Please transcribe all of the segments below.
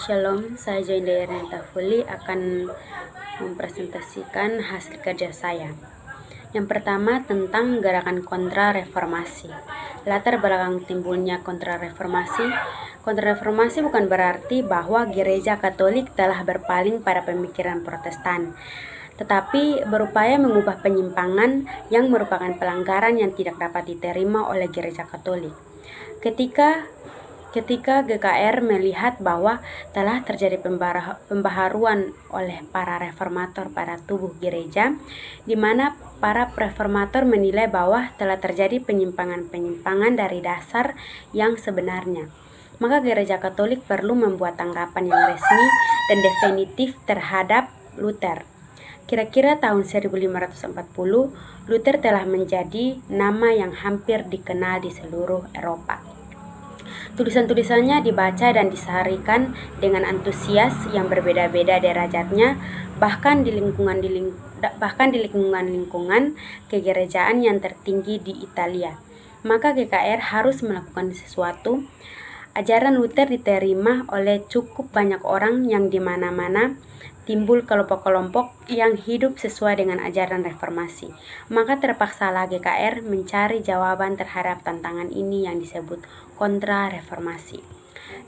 Shalom, saya Joinda Ernita Fuli akan mempresentasikan hasil kerja saya. Yang pertama tentang gerakan kontra-reformasi. Latar belakang timbulnya kontra-reformasi. Kontra-reformasi bukan berarti bahwa gereja Katolik telah berpaling pada pemikiran Protestan, tetapi berupaya mengubah penyimpangan yang merupakan pelanggaran yang tidak dapat diterima oleh gereja Katolik. Ketika GKR melihat bahwa telah terjadi pembaharuan oleh para reformator pada tubuh gereja, di mana para reformator menilai bahwa telah terjadi penyimpangan-penyimpangan dari dasar yang sebenarnya, maka gereja Katolik perlu membuat tanggapan yang resmi dan definitif terhadap Luther. Kira-kira tahun 1540, Luther telah menjadi nama yang hampir dikenal di seluruh Eropa. Tulisan-tulisannya dibaca dan disaharikan dengan antusias yang berbeda-beda derajatnya, bahkan di lingkungan kegerejaan yang tertinggi di Italia. Maka GKR harus melakukan sesuatu. Ajaran Luther diterima oleh cukup banyak orang yang di mana-mana timbul kelompok-kelompok yang hidup sesuai dengan ajaran reformasi. Maka terpaksalah GKR mencari jawaban terhadap tantangan ini yang disebut kontra-reformasi.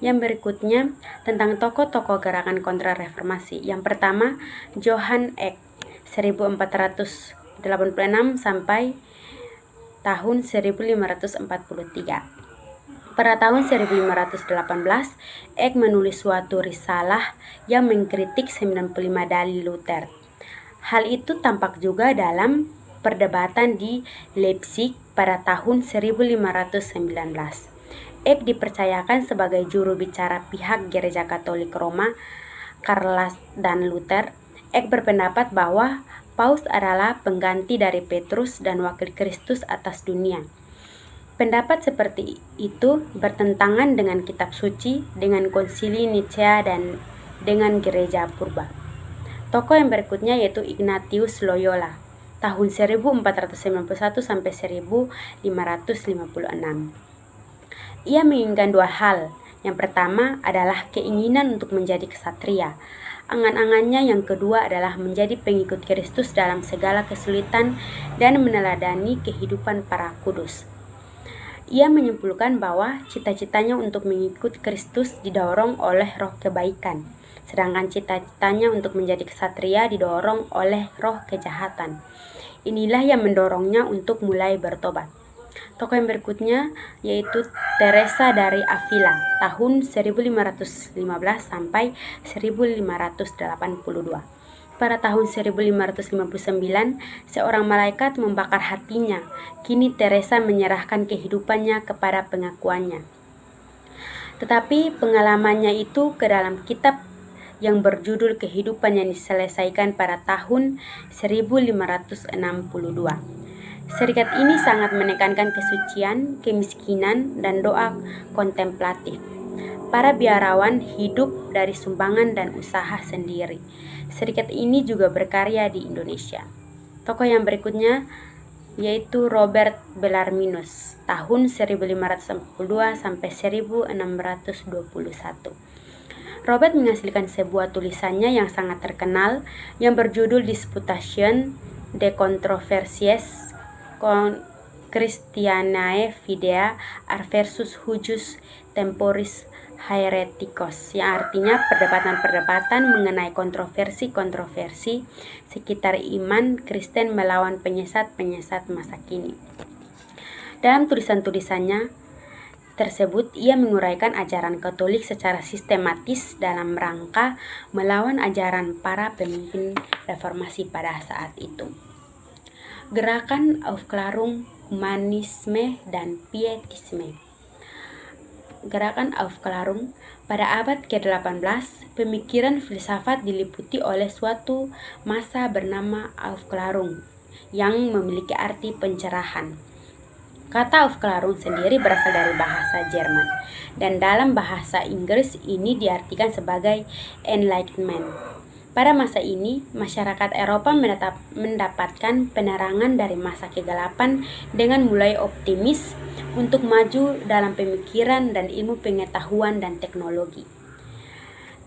Yang berikutnya tentang tokoh-tokoh gerakan kontra-reformasi. Yang pertama, Johann Eck, 1486 sampai tahun 1543. Pada tahun 1518, Eck menulis suatu risalah yang mengkritik 95 dalil Luther. Hal itu tampak juga dalam perdebatan di Leipzig pada tahun 1519. Eck dipercayakan sebagai juru bicara pihak Gereja Katolik Roma, Karl dan Luther. Eck berpendapat bahwa Paus adalah pengganti dari Petrus dan wakil Kristus atas dunia. Pendapat seperti itu bertentangan dengan kitab suci, dengan konsili Nicea dan dengan gereja purba. Tokoh yang berikutnya yaitu Ignatius Loyola, tahun 1491 sampai 1556. Ia menginginkan dua hal. Yang pertama adalah keinginan untuk menjadi ksatria. Angan-angannya yang kedua adalah menjadi pengikut Kristus dalam segala kesulitan dan meneladani kehidupan para kudus. Ia menyimpulkan bahwa cita-citanya untuk mengikut Kristus didorong oleh roh kebaikan, sedangkan cita-citanya untuk menjadi ksatria didorong oleh roh kejahatan. Inilah yang mendorongnya untuk mulai bertobat. Tokoh yang berikutnya yaitu Teresa dari Avila, tahun 1515 sampai 1582. Pada tahun 1559, seorang malaikat membakar hatinya. Kini Teresa menyerahkan kehidupannya kepada pengakuannya. Tetapi pengalamannya itu ke dalam kitab yang berjudul Kehidupan yang diselesaikan pada tahun 1562. Serikat ini sangat menekankan kesucian, kemiskinan, dan doa kontemplatif. Para biarawan hidup dari sumbangan dan usaha sendiri. Serikat ini juga berkarya di Indonesia. Tokoh yang berikutnya yaitu Robert Bellarminus, tahun 1542 sampai 1621. Robert menghasilkan sebuah tulisannya yang sangat terkenal yang berjudul Disputation de Controversies Christianae Fidea versus Hujus Temporis Haereticos, yang artinya perdebatan-perdebatan mengenai kontroversi-kontroversi sekitar iman Kristen melawan penyesat-penyesat masa kini. Dalam tulisan-tulisannya tersebut, ia menguraikan ajaran Katolik secara sistematis dalam rangka melawan ajaran para pemimpin reformasi pada saat itu. Gerakan Aufklärung, Humanisme, dan Pietisme. Gerakan Aufklärung pada abad ke-18, pemikiran filsafat diliputi oleh suatu masa bernama Aufklärung yang memiliki arti pencerahan. Kata Aufklärung sendiri berasal dari bahasa Jerman dan dalam bahasa Inggris ini diartikan sebagai Enlightenment. Pada masa ini, masyarakat Eropa mendapatkan penerangan dari masa kegelapan dengan mulai optimis untuk maju dalam pemikiran dan ilmu pengetahuan dan teknologi.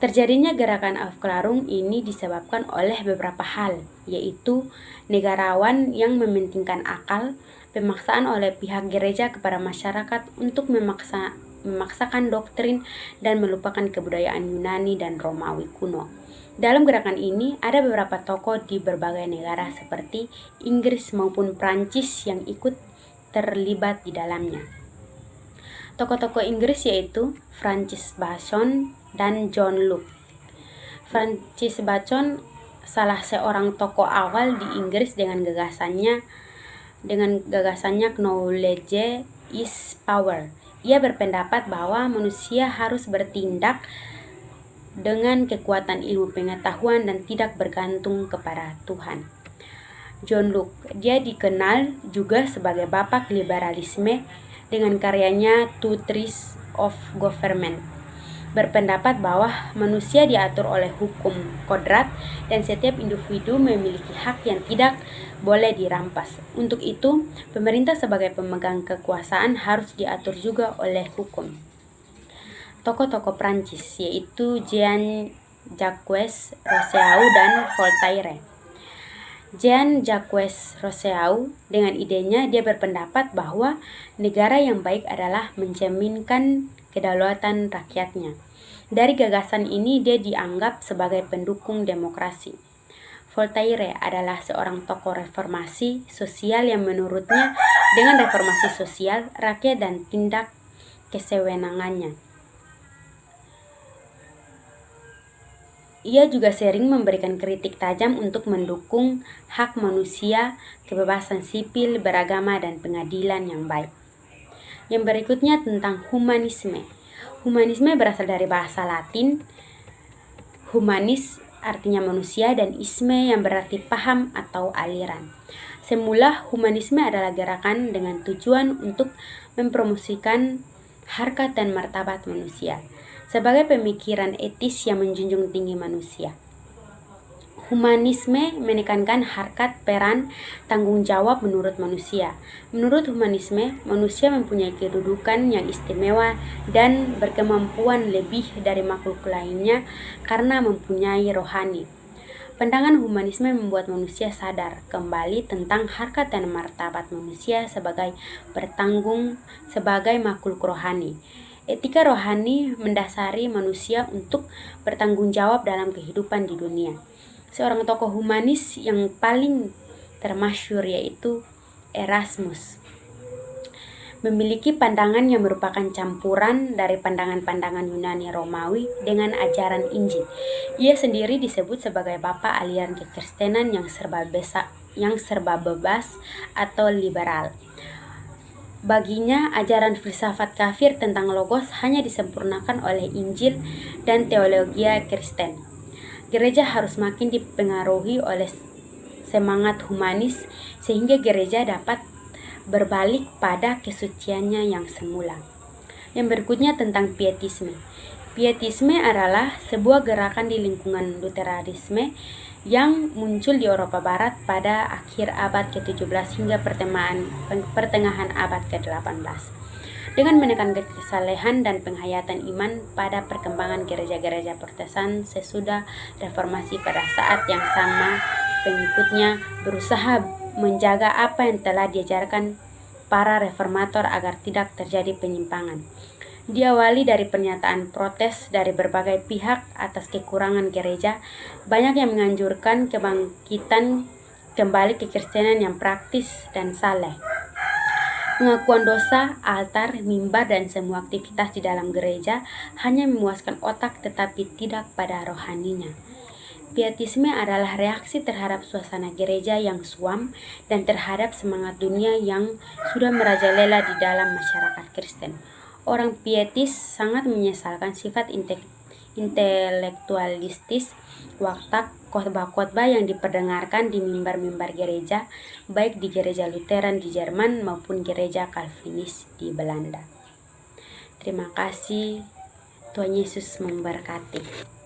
Terjadinya gerakan Aufklärung ini disebabkan oleh beberapa hal, yaitu negarawan yang mementingkan akal, pemaksaan oleh pihak gereja kepada masyarakat untuk memaksakan doktrin dan melupakan kebudayaan Yunani dan Romawi kuno. Dalam gerakan ini ada beberapa tokoh di berbagai negara seperti Inggris maupun Prancis yang ikut terlibat di dalamnya. Tokoh-tokoh Inggris yaitu Francis Bacon dan John Locke. Francis Bacon salah seorang tokoh awal di Inggris dengan gagasannya knowledge is power. Ia berpendapat bahwa manusia harus bertindak dengan kekuatan ilmu pengetahuan dan tidak bergantung kepada Tuhan. John Locke, dia dikenal juga sebagai bapak liberalisme dengan karyanya Two Trees of Government. Berpendapat bahwa manusia diatur oleh hukum kodrat dan setiap individu memiliki hak yang tidak boleh dirampas. Untuk itu, pemerintah sebagai pemegang kekuasaan harus diatur juga oleh hukum. Tokoh-tokoh Prancis yaitu Jean-Jacques Rousseau dan Voltaire. Jean-Jacques Rousseau dengan idenya dia berpendapat bahwa negara yang baik adalah mencerminkan kedaulatan rakyatnya. Dari gagasan ini dia dianggap sebagai pendukung demokrasi. Voltaire adalah seorang tokoh reformasi sosial yang menurutnya dengan reformasi sosial rakyat dan tindak kesewenangannya. Ia juga sering memberikan kritik tajam untuk mendukung hak manusia, kebebasan sipil, beragama, dan pengadilan yang baik. Yang berikutnya tentang humanisme. Humanisme berasal dari bahasa Latin, humanis artinya manusia dan isme yang berarti paham atau aliran. Semula humanisme adalah gerakan dengan tujuan untuk mempromosikan harkat dan martabat manusia sebagai pemikiran etis yang menjunjung tinggi manusia. Humanisme menekankan harkat, peran, tanggung jawab menurut manusia. Menurut humanisme, manusia mempunyai kedudukan yang istimewa dan berkemampuan lebih dari makhluk lainnya karena mempunyai rohani. Pandangan humanisme membuat manusia sadar kembali tentang harkat dan martabat manusia sebagai makhluk rohani. Etika rohani mendasari manusia untuk bertanggung jawab dalam kehidupan di dunia. Seorang tokoh humanis yang paling termasyhur yaitu Erasmus. Memiliki pandangan yang merupakan campuran dari pandangan-pandangan Yunani Romawi dengan ajaran Injil. Ia sendiri disebut sebagai bapak aliran kekristenan yang serba bebas atau liberal. Baginya, ajaran filsafat kafir tentang logos hanya disempurnakan oleh Injil dan teologi Kristen. Gereja harus makin dipengaruhi oleh semangat humanis sehingga gereja dapat berbalik pada kesuciannya yang semula. Yang berikutnya tentang pietisme. Pietisme adalah sebuah gerakan di lingkungan Lutheranisme yang muncul di Eropa Barat pada akhir abad ke-17 hingga pertengahan abad ke-18. Dengan menekankan kesalehan dan penghayatan iman pada perkembangan gereja-gereja Protestan sesudah reformasi, pada saat yang sama pengikutnya berusaha menjaga apa yang telah diajarkan para reformator agar tidak terjadi penyimpangan. Diawali dari pernyataan protes dari berbagai pihak atas kekurangan gereja, banyak yang menganjurkan kebangkitan kembali kekristenan yang praktis dan saleh. Pengakuan dosa, altar, mimbar, dan semua aktivitas di dalam gereja hanya memuaskan otak tetapi tidak pada rohaninya. Pietisme adalah reaksi terhadap suasana gereja yang suam dan terhadap semangat dunia yang sudah merajalela di dalam masyarakat Kristen. Orang pietis sangat menyesalkan sifat intelektualistis waktu khotbah-khotbah yang diperdengarkan di mimbar-mimbar gereja, baik di gereja Lutheran di Jerman maupun gereja Calvinis di Belanda. Terima kasih. Tuhan Yesus memberkati.